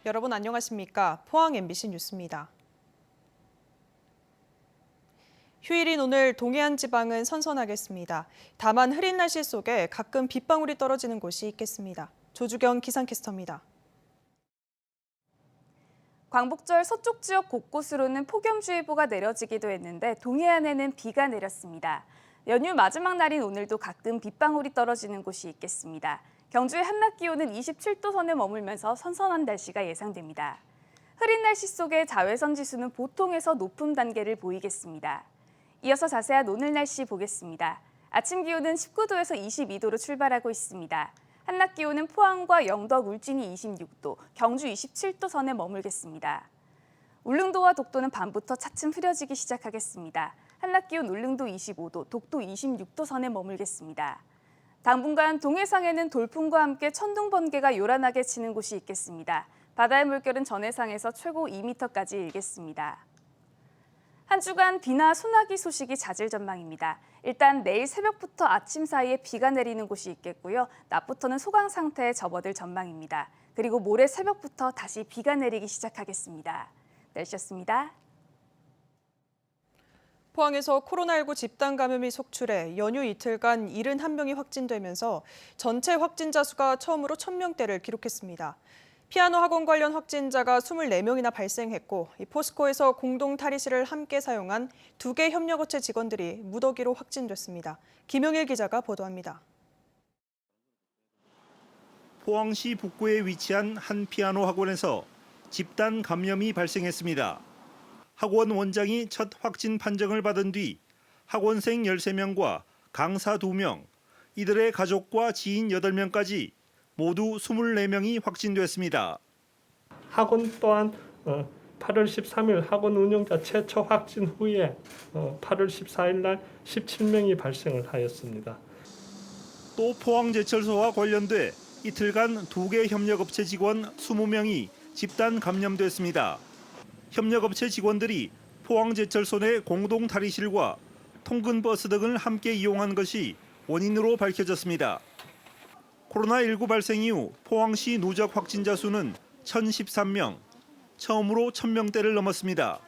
여러분 안녕하십니까? 포항 MBC 뉴스입니다. 휴일인 오늘 동해안 지방은 선선하겠습니다. 다만 흐린 날씨 속에 가끔 빗방울이 떨어지는 곳이 있겠습니다. 조주경 기상캐스터입니다. 광복절 서쪽 지역 곳곳으로는 폭염주의보가 내려지기도 했는데 동해안에는 비가 내렸습니다. 연휴 마지막 날인 오늘도 가끔 빗방울이 떨어지는 곳이 있겠습니다. 경주의 한낮 기온은 27도 선에 머물면서 선선한 날씨가 예상됩니다. 흐린 날씨 속에 자외선 지수는 보통에서 높음 단계를 보이겠습니다. 이어서 자세한 오늘 날씨 보겠습니다. 아침 기온은 19도에서 22도로 출발하고 있습니다. 한낮 기온은 포항과 영덕, 울진이 26도, 경주 27도 선에 머물겠습니다. 울릉도와 독도는 밤부터 차츰 흐려지기 시작하겠습니다. 한낮 기온 울릉도 25도, 독도 26도 선에 머물겠습니다. 당분간 동해상에는 돌풍과 함께 천둥 번개가 요란하게 치는 곳이 있겠습니다. 바다의 물결은 전해상에서 최고 2m까지 일겠습니다. 한 주간 비나 소나기 소식이 잦을 전망입니다. 일단 내일 새벽부터 아침 사이에 비가 내리는 곳이 있겠고요. 낮부터는 소강 상태에 접어들 전망입니다. 그리고 모레 새벽부터 다시 비가 내리기 시작하겠습니다. 날씨였습니다. 포항에서 코로나19 집단 감염이 속출해 연휴 이틀간 71명이 확진되면서 전체 확진자 수가 처음으로 1000명대를 기록했습니다. 피아노 학원 관련 확진자가 24명이나 발생했고, 포스코에서 공동 탈의실을 함께 사용한 2개 협력업체 직원들이 무더기로 확진됐습니다. 김영일 기자가 보도합니다. 포항시 북구에 위치한 한 피아노 학원에서 집단 감염이 발생했습니다. 학원 원장이 첫 확진 판정을 받은 뒤 학원생 13명과 강사 2명, 이들의 가족과 지인 8명까지 모두 24명이 확진됐습니다. 학원 또한 8월 13일 학원 운영자 최초 확진 후에 8월 14일 날 17명이 발생을 하였습니다. 또 포항제철소와 관련돼 이틀간 2개 협력업체 직원 20명이 집단 감염됐습니다. 협력업체 직원들이 포항제철소 내 공동 탈의실과 통근버스 등을 함께 이용한 것이 원인으로 밝혀졌습니다. 코로나19 발생 이후 포항시 누적 확진자 수는 1013명, 처음으로 1000명대를 넘었습니다.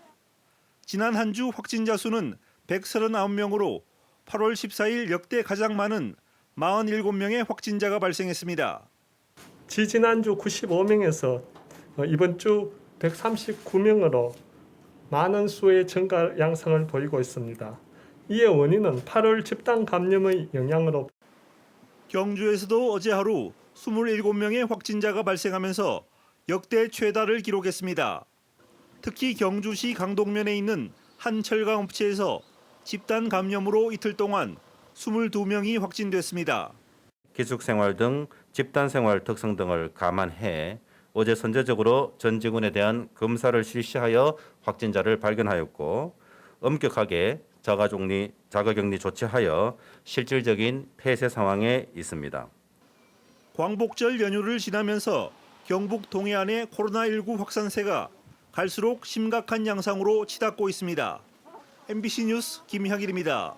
지난 한 주 확진자 수는 139명으로 8월 14일 역대 가장 많은 47명의 확진자가 발생했습니다. 지지난주 95명에서 이번 주 139명으로 많은 수의 증가 양상을 보이고 있습니다. 이의 원인은 8월 집단 감염의 영향으로 경주에서도 어제 하루 27명의 확진자가 발생하면서 역대 최다를 기록했습니다. 특히 경주시 강동면에 있는 한 철강업체에서 집단 감염으로 이틀 동안 22명이 확진됐습니다. 기숙생활 등 집단생활 특성 등을 감안해 어제 선제적으로 전 직원에 대한 검사를 실시하여 확진자를 발견하였고 엄격하게 자가격리 조치하여 실질적인 폐쇄 상황에 있습니다. 광복절 연휴를 지나면서 경북 동해안의 코로나19 확산세가 갈수록 심각한 양상으로 치닫고 있습니다. MBC 뉴스 김향일입니다.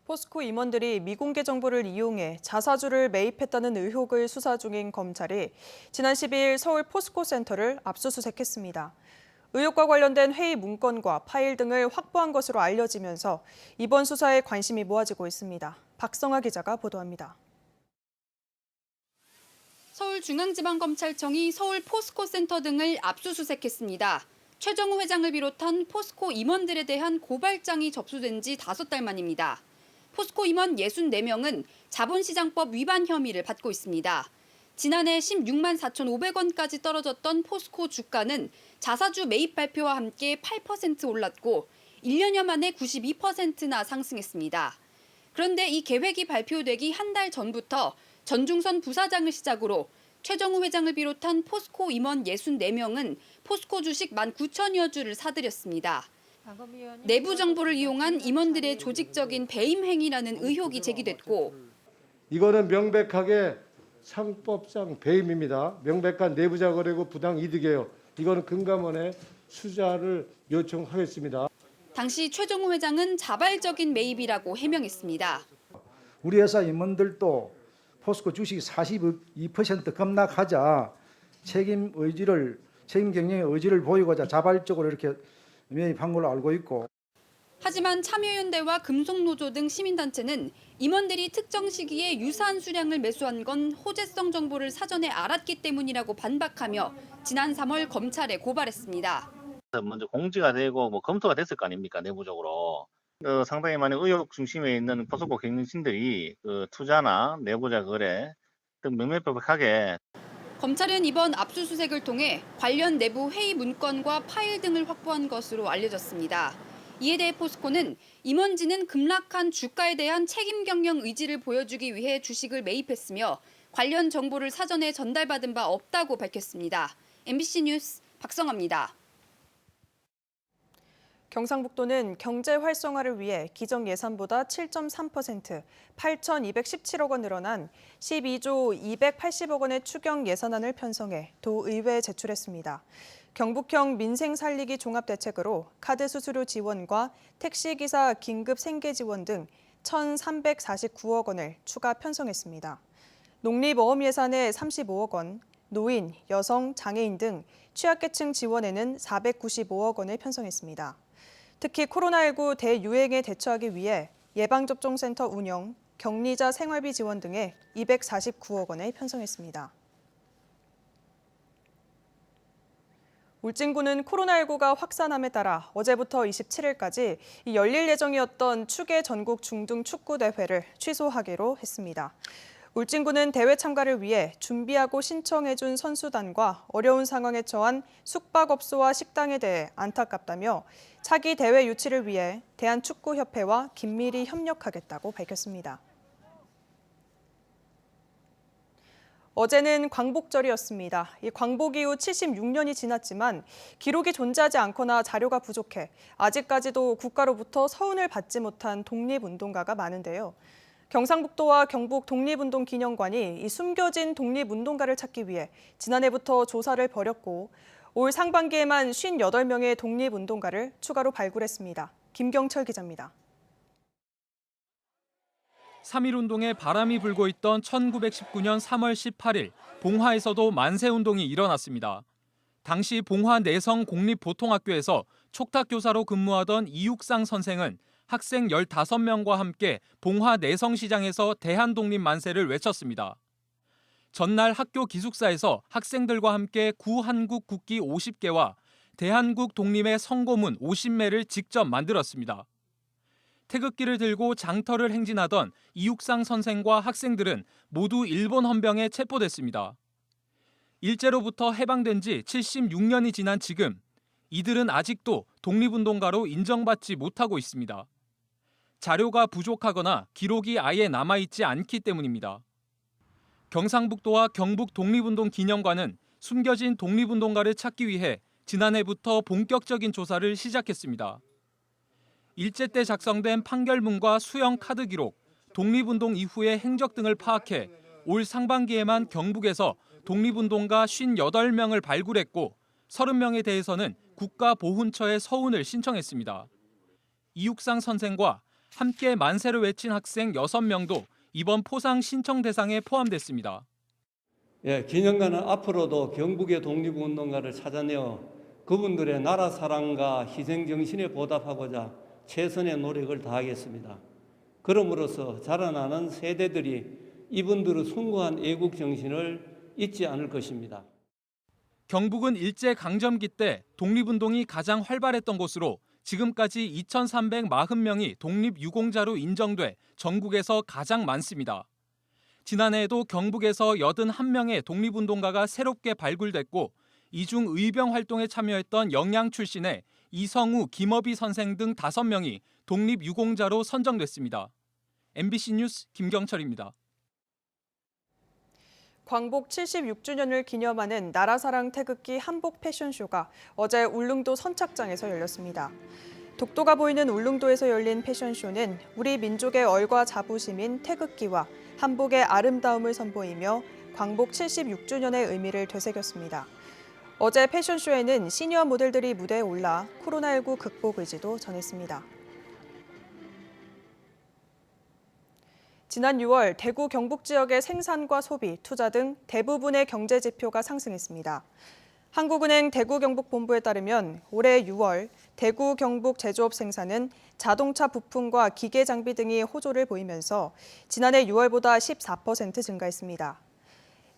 포스코 임원들이 미공개 정보를 이용해 자사주를 매입했다는 의혹을 수사 중인 검찰이 지난 12일 서울 포스코 센터를 압수수색했습니다. 의혹과 관련된 회의 문건과 파일 등을 확보한 것으로 알려지면서 이번 수사에 관심이 모아지고 있습니다. 박성아 기자가 보도합니다. 서울중앙지방검찰청이 서울 포스코 센터 등을 압수수색했습니다. 최정우 회장을 비롯한 포스코 임원들에 대한 고발장이 접수된 지 5달 만입니다. 포스코 임원 64명은 자본시장법 위반 혐의를 받고 있습니다. 지난해 16만 4,500원까지 떨어졌던 포스코 주가는 자사주 매입 발표와 함께 8% 올랐고 1년여 만에 92%나 상승했습니다. 그런데 이 계획이 발표되기 한 달 전부터 전중선 부사장을 시작으로 최정우 회장을 비롯한 포스코 임원 64명은 포스코 주식 19,000여 주를 사들였습니다. 내부 정보를 이용한 임원들의 조직적인 배임 행위라는 의혹이 제기됐고 이거는 명백하게 상법상 배임입니다. 명백한 내부자 거래고 부당 이득이에요. 이거는 금감원에 수사를 요청하겠습니다. 당시 최정우 회장은 자발적인 매입이라고 해명했습니다. 우리 회사 임원들도 포스코 주식이 42% 급락하자 책임 경영의 의지를 보이고자 자발적으로 이렇게 매입한 걸로 알고 있고. 하지만 참여연대와 금속노조 등 시민단체는 임원들이 특정 시기에 유사한 수량을 매수한 건 호재성 정보를 사전에 알았기 때문이라고 반박하며 지난 3월 검찰에 고발했습니다. 먼저 공지가 되고 검토가 됐을 거 아닙니까, 내부적으로. 상당히 많은 의혹 중심에 있는 포스코 경영진들이 투자나 내부자 거래 등 명명백백하게. 검찰은 이번 압수수색을 통해 관련 내부 회의 문건과 파일 등을 확보한 것으로 알려졌습니다. 이에 대해 포스코는 임원진은 급락한 주가에 대한 책임 경영 의지를 보여주기 위해 주식을 매입했으며 관련 정보를 사전에 전달받은 바 없다고 밝혔습니다. MBC 뉴스 박성아입니다. 경상북도는 경제 활성화를 위해 기정 예산보다 7.3%, 8,217억 원 늘어난 12조 280억 원의 추경 예산안을 편성해 도의회에 제출했습니다. 경북형 민생 살리기 종합대책으로 카드 수수료 지원과 택시기사 긴급 생계 지원 등 1,349억 원을 추가 편성했습니다. 농립어업 예산에 35억 원, 노인, 여성, 장애인 등 취약계층 지원에는 495억 원을 편성했습니다. 특히 코로나19 대유행에 대처하기 위해 예방접종센터 운영, 격리자 생활비 지원 등에 249억 원을 편성했습니다. 울진군은 코로나19가 확산함에 따라 어제부터 27일까지 열릴 예정이었던 축의 전국 중등 축구 대회를 취소하기로 했습니다. 울진군은 대회 참가를 위해 준비하고 신청해준 선수단과 어려운 상황에 처한 숙박업소와 식당에 대해 안타깝다며 차기 대회 유치를 위해 대한축구협회와 긴밀히 협력하겠다고 밝혔습니다. 어제는 광복절이었습니다. 이 광복 이후 76년이 지났지만 기록이 존재하지 않거나 자료가 부족해 아직까지도 국가로부터 서훈을 받지 못한 독립운동가가 많은데요. 경상북도와 경북 독립운동기념관이 이 숨겨진 독립운동가를 찾기 위해 지난해부터 조사를 벌였고 올 상반기에만 58명의 독립운동가를 추가로 발굴했습니다. 김경철 기자입니다. 3.1운동에 바람이 불고 있던 1919년 3월 18일 봉화에서도 만세운동이 일어났습니다. 당시 봉화 내성 공립보통학교에서 촉탁교사로 근무하던 이육상 선생은 학생 15명과 함께 봉화 내성시장에서 대한독립 만세를 외쳤습니다. 전날 학교 기숙사에서 학생들과 함께 구한국 국기 50개와 대한국 독립의 성고문 50매를 직접 만들었습니다. 태극기를 들고 장터를 행진하던 이육상 선생과 학생들은 모두 일본 헌병에 체포됐습니다. 일제로부터 해방된 지 76년이 지난 지금 이들은 아직도 독립운동가로 인정받지 못하고 있습니다. 자료가 부족하거나 기록이 아예 남아있지 않기 때문입니다. 경상북도와 경북 독립운동기념관은 숨겨진 독립운동가를 찾기 위해 지난해부터 본격적인 조사를 시작했습니다. 일제 때 작성된 판결문과 수형 카드 기록, 독립운동 이후의 행적 등을 파악해 올 상반기에만 경북에서 독립운동가 58명을 발굴했고 30명에 대해서는 국가보훈처에 서훈을 신청했습니다. 이육상 선생과 함께 만세를 외친 학생 6명도 이번 포상 신청 대상에 포함됐습니다. 기념관은 앞으로도 경북의 독립운동가를 찾아내어 그분들의 나라 사랑과 희생 정신에 보답하고자 최선의 노력을 다하겠습니다. 그럼으로써 자라나는 세대들이 이분들의 숭고한 애국 정신을 잊지 않을 것입니다. 경북은 일제 강점기 때 독립운동이 가장 활발했던 곳으로 지금까지 2,340명이 독립유공자로 인정돼 전국에서 가장 많습니다. 지난해에도 경북에서 81명의 독립운동가가 새롭게 발굴됐고 이중 의병 활동에 참여했던 영양 출신의 이성우, 김업희 선생 등 5명이 독립유공자로 선정됐습니다. MBC 뉴스 김경철입니다. 광복 76주년을 기념하는 나라사랑 태극기 한복 패션쇼가 어제 울릉도 선착장에서 열렸습니다. 독도가 보이는 울릉도에서 열린 패션쇼는 우리 민족의 얼과 자부심인 태극기와 한복의 아름다움을 선보이며 광복 76주년의 의미를 되새겼습니다. 어제 패션쇼에는 시니어 모델들이 무대에 올라 코로나19 극복 의지도 전했습니다. 지난 6월 대구 경북 지역의 생산과 소비, 투자 등 대부분의 경제 지표가 상승했습니다. 한국은행 대구 경북 본부에 따르면 올해 6월 대구 경북 제조업 생산은 자동차 부품과 기계 장비 등이 호조를 보이면서 지난해 6월보다 14% 증가했습니다.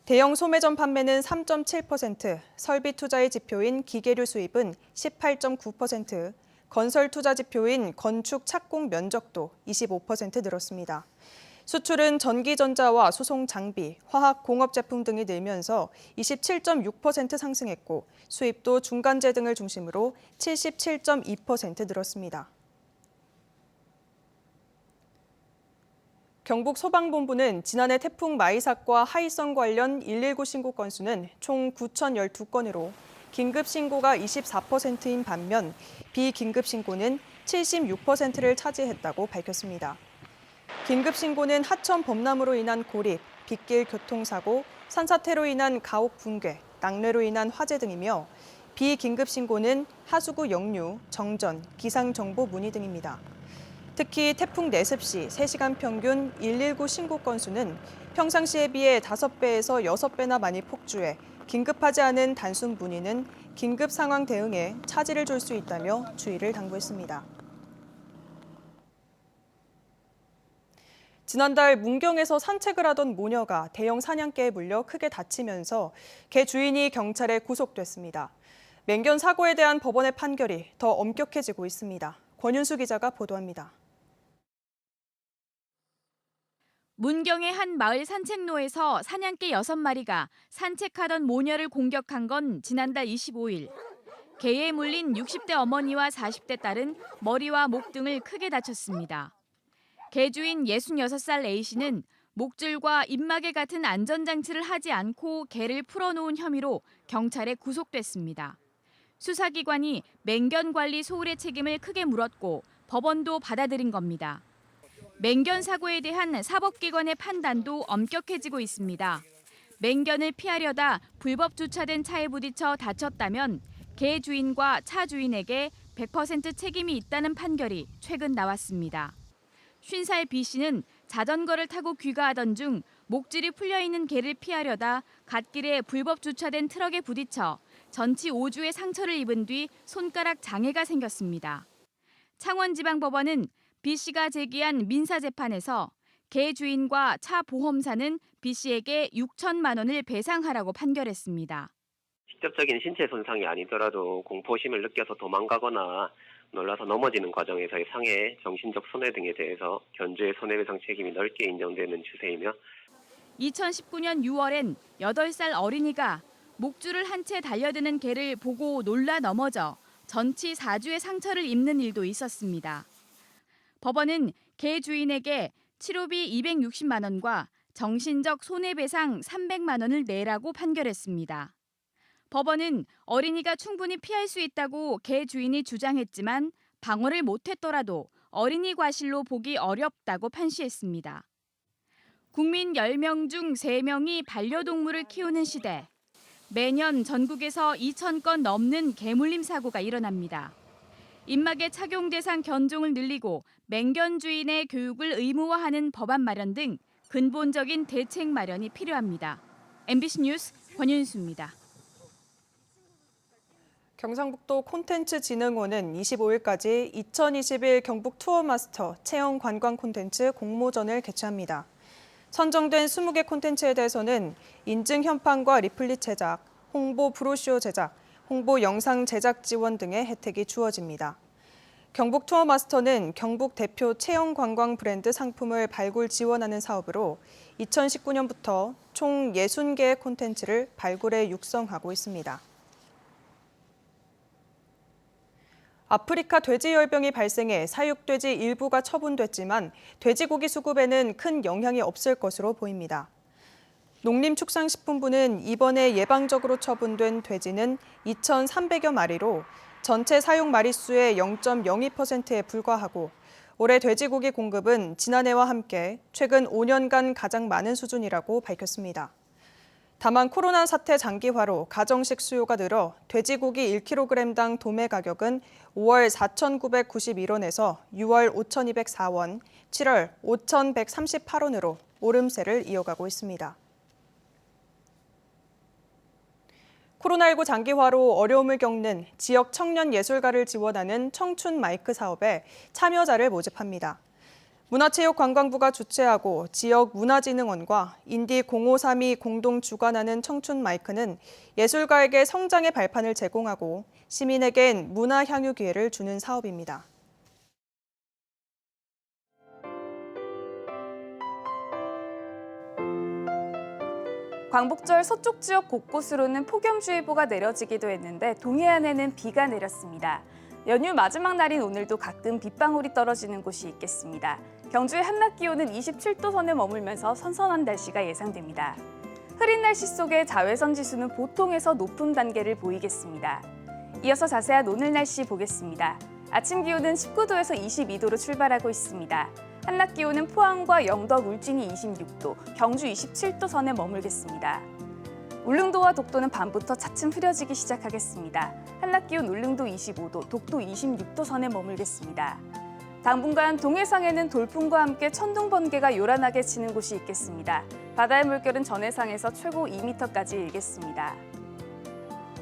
대형 소매점 판매는 3.7%, 설비 투자의 지표인 기계류 수입은 18.9%, 건설 투자 지표인 건축 착공 면적도 25% 늘었습니다. 수출은 전기전자와 수송 장비, 화학 공업 제품 등이 늘면서 27.6% 상승했고 수입도 중간재 등을 중심으로 77.2% 늘었습니다. 경북 소방본부는 지난해 태풍 마이삭과 하이성 관련 119 신고 건수는 총 9,012건으로 긴급 신고가 24%인 반면 비긴급 신고는 76%를 차지했다고 밝혔습니다. 긴급 신고는 하천 범람으로 인한 고립, 빗길 교통사고, 산사태로 인한 가옥 붕괴, 낙뢰로 인한 화재 등이며 비긴급 신고는 하수구 역류, 정전, 기상정보 문의 등입니다. 특히 태풍 내습 시 3시간 평균 119 신고 건수는 평상시에 비해 5배에서 6배나 많이 폭주해 긴급하지 않은 단순 문의는 긴급 상황 대응에 차질을 줄 수 있다며 주의를 당부했습니다. 지난달 문경에서 산책을 하던 모녀가 대형 사냥개에 물려 크게 다치면서 개 주인이 경찰에 구속됐습니다. 맹견 사고에 대한 법원의 판결이 더 엄격해지고 있습니다. 권윤수 기자가 보도합니다. 문경의 한 마을 산책로에서 사냥개 6마리가 산책하던 모녀를 공격한 건 지난달 25일. 개에 물린 60대 어머니와 40대 딸은 머리와 목 등을 크게 다쳤습니다. 개 주인 66살 A씨는 목줄과 입마개 같은 안전장치를 하지 않고 개를 풀어놓은 혐의로 경찰에 구속됐습니다. 수사기관이 맹견 관리 소홀의 책임을 크게 물었고 법원도 받아들인 겁니다. 맹견 사고에 대한 사법기관의 판단도 엄격해지고 있습니다. 맹견을 피하려다 불법 주차된 차에 부딪혀 다쳤다면 개 주인과 차 주인에게 100% 책임이 있다는 판결이 최근 나왔습니다. 50살 B씨는 자전거를 타고 귀가하던 중 목줄이 풀려있는 개를 피하려다 갓길에 불법 주차된 트럭에 부딪혀 전치 5주의 상처를 입은 뒤 손가락 장애가 생겼습니다. 창원지방법원은 B씨가 제기한 민사재판에서 개 주인과 차 보험사는 B씨에게 6천만 원을 배상하라고 판결했습니다. 직접적인 신체 손상이 아니더라도 공포심을 느껴서 도망가거나 놀라서 넘어지는 과정에서의 상해, 정신적 손해 등에 대해서 견주의 손해배상 책임이 넓게 인정되는 추세이며 2019년 6월엔 8살 어린이가 목줄을 한 채 달려드는 개를 보고 놀라 넘어져 전치 4주의 상처를 입는 일도 있었습니다. 법원은 개 주인에게 치료비 260만 원과 정신적 손해배상 300만 원을 내라고 판결했습니다. 법원은 어린이가 충분히 피할 수 있다고 개 주인이 주장했지만 방어를 못했더라도 어린이 과실로 보기 어렵다고 판시했습니다. 국민 10명 중 3명이 반려동물을 키우는 시대. 매년 전국에서 2,000건 넘는 개물림 사고가 일어납니다. 입마개 착용 대상 견종을 늘리고 맹견 주인의 교육을 의무화하는 법안 마련 등 근본적인 대책 마련이 필요합니다. MBC 뉴스 권윤수입니다. 경상북도 콘텐츠진흥원은 25일까지 2021 경북 투어마스터 체험 관광 콘텐츠 공모전을 개최합니다. 선정된 20개 콘텐츠에 대해서는 인증 현판과 리플릿 제작, 홍보 브로셔 제작, 홍보 영상 제작 지원 등의 혜택이 주어집니다. 경북 투어마스터는 경북 대표 체험 관광 브랜드 상품을 발굴 지원하는 사업으로 2019년부터 총 60개의 콘텐츠를 발굴해 육성하고 있습니다. 아프리카 돼지열병이 발생해 사육돼지 일부가 처분됐지만 돼지고기 수급에는 큰 영향이 없을 것으로 보입니다. 농림축산식품부는 이번에 예방적으로 처분된 돼지는 2,300여 마리로 전체 사육 마리수의 0.02%에 불과하고 올해 돼지고기 공급은 지난해와 함께 최근 5년간 가장 많은 수준이라고 밝혔습니다. 다만 코로나 사태 장기화로 가정식 수요가 늘어 돼지고기 1kg당 도매 가격은 5월 4,991원에서 6월 5,204원, 7월 5,138원으로 오름세를 이어가고 있습니다. 코로나19 장기화로 어려움을 겪는 지역 청년 예술가를 지원하는 청춘 마이크 사업에 참여자를 모집합니다. 문화체육관광부가 주최하고 지역문화진흥원과 인디0532 공동 주관하는 청춘 마이크는 예술가에게 성장의 발판을 제공하고 시민에겐 문화 향유 기회를 주는 사업입니다. 광복절 서쪽 지역 곳곳으로는 폭염주의보가 내려지기도 했는데 동해안에는 비가 내렸습니다. 연휴 마지막 날인 오늘도 가끔 빗방울이 떨어지는 곳이 있겠습니다. 경주의 한낮 기온은 27도 선에 머물면서 선선한 날씨가 예상됩니다. 흐린 날씨 속에 자외선 지수는 보통에서 높은 단계를 보이겠습니다. 이어서 자세한 오늘 날씨 보겠습니다. 아침 기온은 19도에서 22도로 출발하고 있습니다. 한낮 기온은 포항과 영덕, 울진이 26도, 경주 27도 선에 머물겠습니다. 울릉도와 독도는 밤부터 차츰 흐려지기 시작하겠습니다. 한낮 기온 울릉도 25도, 독도 26도 선에 머물겠습니다. 당분간 동해상에는 돌풍과 함께 천둥 번개가 요란하게 치는 곳이 있겠습니다. 바다의 물결은 전해상에서 최고 2m까지 일겠습니다.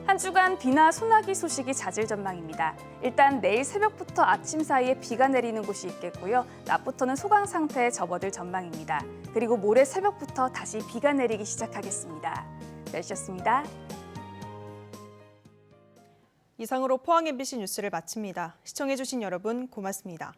한 주간 비나 소나기 소식이 잦을 전망입니다. 일단 내일 새벽부터 아침 사이에 비가 내리는 곳이 있겠고요. 낮부터는 소강 상태에 접어들 전망입니다. 그리고 모레 새벽부터 다시 비가 내리기 시작하겠습니다. 날씨였습니다. 이상으로 포항 MBC 뉴스를 마칩니다. 시청해주신 여러분 고맙습니다.